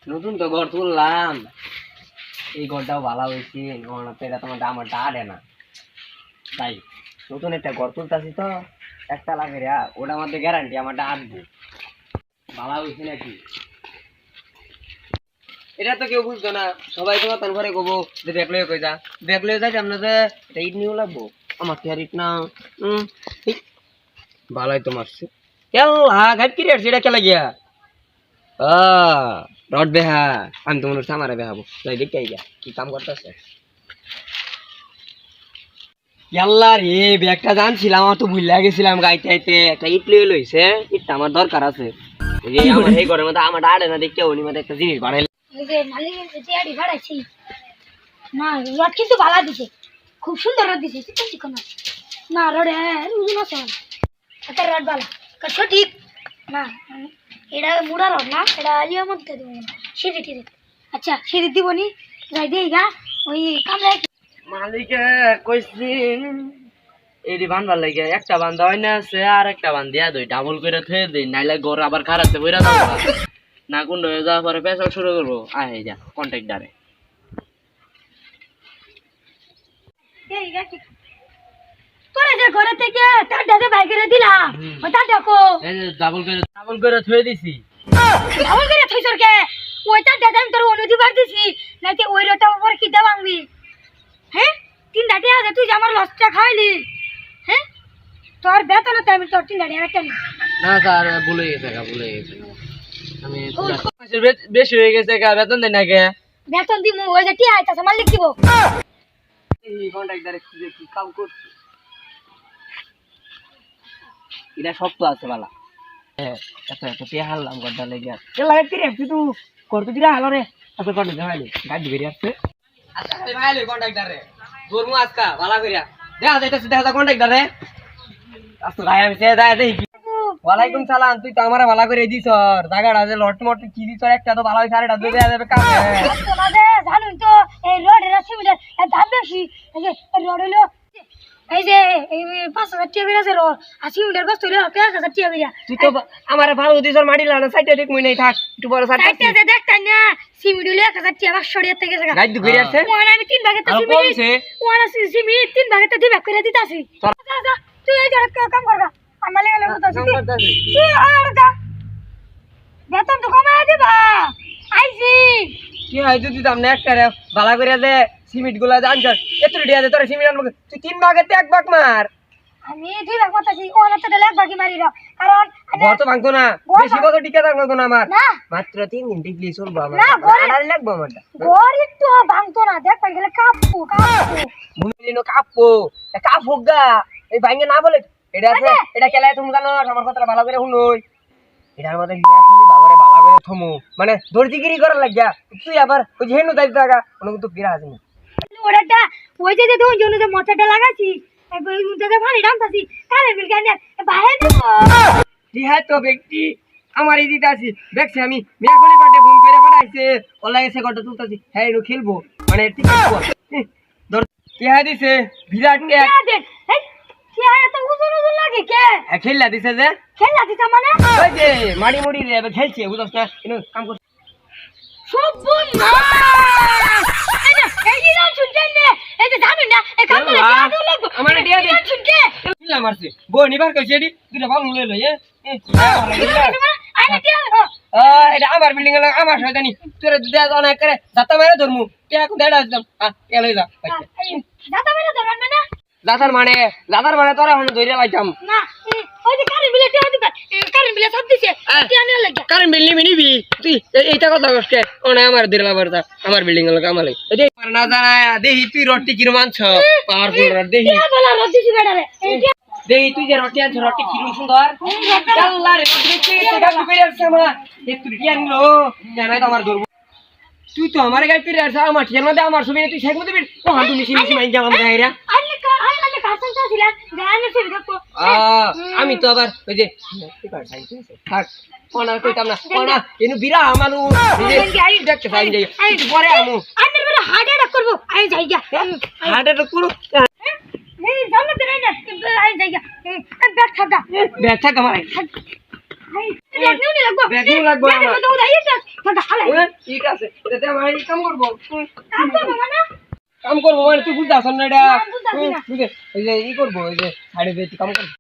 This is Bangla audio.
নতুন তো ঘর তুললাম, এই ঘরটাও ভালো হয়েছে, এটা তোমার আমার ডাড়ে না, তাই নতুন একটা ঘর তুলতেছি তো একটা লাগে রে, ওটা আমাদের গ্যারান্টি আমারটা আসবো, ভালো হয়েছে নাকি। এটা তো কেউ বুঝতো না, সবাই তোমার তার ঘরে কবো যে ব্যাগ লয়ে কই যা, ব্যাগ লয়ে যাই আমরা যে এটা ইট নিয়েও লাগবো, আমার তো আর ইট না। ভালোই তো মারছে কেলা ঘাট কি রে, সেটা খেলা গিয়া রড বেহা, আমি তো মনে হচ্ছে আমারে বেহাবো, তাই দেখতে গিয়া কি কাম করতেছে। ইয়াল্লা রে ব্যাগটা জানছিলাম, আমার তো ভুল গেছিলাম গাইতে আইতে, একটা ইট লয়ে লইছে, ইটটা আমার দরকার আছে, এই যে আমার এই ঘরের মধ্যে আমার আড়ে না দেখতে উনি মধ্যে একটা জিনিস বাড়াইলে বাড়াইছি না, রড কিন্তু ভালো দিছে, খুব সুন্দর রড দিছে, চিকন চিকন না রড, একটা রড ভালো সঠিক না, এটা মুড়া রড না, এটা ইয়ে মধ্যে দিব না, সিঁড়ি টিড়ি। আচ্ছা সিঁড়ি দিব নি, যাই দিয়ে গা ওই কামড়ে মালিকে কইছিন এডি বানবার লাগে, একটা বান্ধা হয় না আছে আর একটা বান্ধ দিয়া দই ডাবল করে থয়ে দেই, নাইলে ঘর আবার খারাপতে বইরা যাবো না, কোন হয়ে যাওয়ার পরে পেশাল শুরু করবো। আয় যা কন্ট্রাক্টারে তোরে যে ঘরে থেকে টাটা বাই করে দিলাম, ওটা দেখো ডাবল করে থয়ে দিছি। ডাবল করে থইছর কে, ওইটা দাদা আমি তোর অনুদি বার দিছি, নাকি ওই রটা উপর কি দেব আমি? হ্যাঁ 3 ডাটি আছে, তুই যে আমার লসটা খাইলি, হ্যাঁ তোর বেতন তো আমি তোর 3 ডাটি একটা নি না স্যার ভুলে গেছে, ভুলে গেছে, আমি বেশি হয়ে গেছে, বেতন দেয় না কে? বেতন দিমু, ওই যে টিয়া আইতাছে মালিক দিব। এই কন্ট্রাক্টারে কি কাম করছে, এটা শক্ত আছে বালা। হ্যাঁ এত এত টিয়া হারলাম গড্ডা লেগে, লাগে কি রে তুই তো করতে দিরা হালো রে, আচ্ছা কত দেখাইলি গাড়ি বেরিয়ে আসছে। আচ্ছা ভাইলে কন্ট্রাক্টারে দরমু আজকা ভালো কইরা দেখা যাইতাছে, দেখা যা কন্ট্রাক্টারে আজকে গায় আমি সে যায় দেখি। ওয়ালাইকুম সালাম, তুই তো আমারে ভালো করে দিছ, জায়গাটা যে লট মট কি দিছ, একটা তো ভালো হইছে আর এটা দে দেয়া যাবে কাম। তোমাদের জানুন তো এই রডের সিমেন্টের দাম বেশি, এই যে রড হলো এই যে এই 5,000 টাকা বেরিয়েছে রড, আর সিমেন্টের বস্তা হলো 5,000 টাকা বেরিয়া। তুই তো আমারে ভালো দিছ, মাটি লানা সাইডে ঠিক মই নাই থাক, একটু বড় সাইড সাইডে দেখতাই না সিমেন্ট হলো 1,000 টাকা 500 থেকে গেছে গাড়ি বেরিয়ে আসছে। ওনা আমি 3 ভাগে তো সিমেন্ট, ওনা সিমেন্ট 3 ভাগে তো 2 ভাগ করে দিতাছি। যা তুই এই জড়ত কাম করবা, আমার লাগা লাগতো তুই আর যা, বেতন তো কমায় দিবা আইছি। কি হয় যদি দাম না একটা ভালো করে দে সিমেন্ট গুলা জানছ এত রেডিয়া দে, তোর সিমেন্ট আনবো তুই 3 ভাগের 1 ভাগ মার। আমি 2 ভাগ মারতাছি, ওনা তো 1 ভাগই মারি দাও, কারণ ঘর তো ভাঙতো না, বেশি বছর টিকে থাকতো না আমার, না মাত্র 3 দিন টিকলি চলবো আমার, না ঘরে আর লাগবো আমারটা ঘর একটু ভাঙতো না, দেখ পাই গেলে কাঁপবো কাঁপবো ভূমিলিনো কাপো গা এই ভাঙে না বলে এটা আছে, এটা খেলায় তুমি জানো আমার কথাটা ভালো করে শুনোই, এটার মধ্যে নিয়ে আসলি বাবারে ভালো করে থমু, মানে দর্জিগিরি করার লাগিয়া তুই আবার ওই যে হেনু দাইতে থাকা কোনো কিন্তু ফিরা আসেনি। ওটা ওই যে দেখুন যে মোটরটা লাগাইছি, ওই মুদ্রাতে পানি ডামতাছি, কারে বিল কেন বাইরে দেবো হ্যাঁ তো ব্যক্তি আমার এই দিতে আছি দেখছি আমি মেয়াখলি পাটে ফোন করে পাঠাইছে, ওলা এসে গড়টা তুলতাছি, হ্যাঁ এরো খেলবো মানে ঠিক আছে ধর কে দিছে বিরাট কে দেখ এই কি আর এত উজুর উজুর লাগে কে খেললা দিছে যে খেলা দিতা মানে ওই যে মাড়ি মুড়ি রে খেলছে বুঝছ না ইনো কাম কর সবুন না এই যে নাম শুনছেন না, এই যে জানেন না এই কাম করে কি লাগবে আমার দিয়া দে শুনকে খেললা মারছে বই নিবার কইছে এডি দুটা ভালো লই লই এটা আমার বিল্ডিং এর আমার শয়তানি তোরে দেয়া অনেক করে দাতা মেরে ধরমু কে এখন দেড়া দিলাম কে লই যা দাদা মেরে ধরবেন না, দাদার মানে তোরা এখন ধইরা লাইতাম না ওই যে কারেন্ট বিলে টিয়া দিবেন, কারেন্ট বিলে সব দিছে টিয়া নিয়ে লাগে কারেন্ট বিল নিবি তুই এইটা কথা কষ্ট ওনে আমার দিলা বারতা আমার বিল্ডিং এর কামালে এই না জানা দেহি তুই রটি কিরম আনছ পাওয়ারফুল রড দেহি টিয়া বলা রদিছি বেড়ারে এই দেহি তুই যে রটি আনছ রটি কিরম সুন্দর আল্লাহ রে দেখতে টাকা করে আসছে আমার এ তুই কি আনলো জানাই তো আমার ধরব তুই তো আমার গাড়ি ফিরে আসা আমার ঠিকানা দে আমার ছবি তুই শেখ দিবি ও হাঁটু মিশি মিশি মাইন যাম আমরা এরা আরে কাসন চাছিলাম জানা ছবি দেখো আমি তো আবার ওই যে থাক কোনা কইতাম না কোনা এনু বিরা আমানু দেখতে চাই যাই পরে আমু আন্দার বড় হার্ট অ্যাটাক করব আই যাইগা হার্ট অ্যাটাক করো এই জানো তো না আই যাইগা ব্যাগ থাকা ব্যাগ থাকা মারে এই ব্যাগ নিউ লাগবো ব্যাগ নিউ লাগবো আমার তো দাইতা থাকা হালে ইট আছে এটাতে ভাই কাম করবো কাম করবো মানে কাম করবো মানে তুই বুঝতে আসন না এটা না, বুঝতাছি না। বুঝে এই যে ই করবো এই যে সাইডে দিয়ে কাম করবো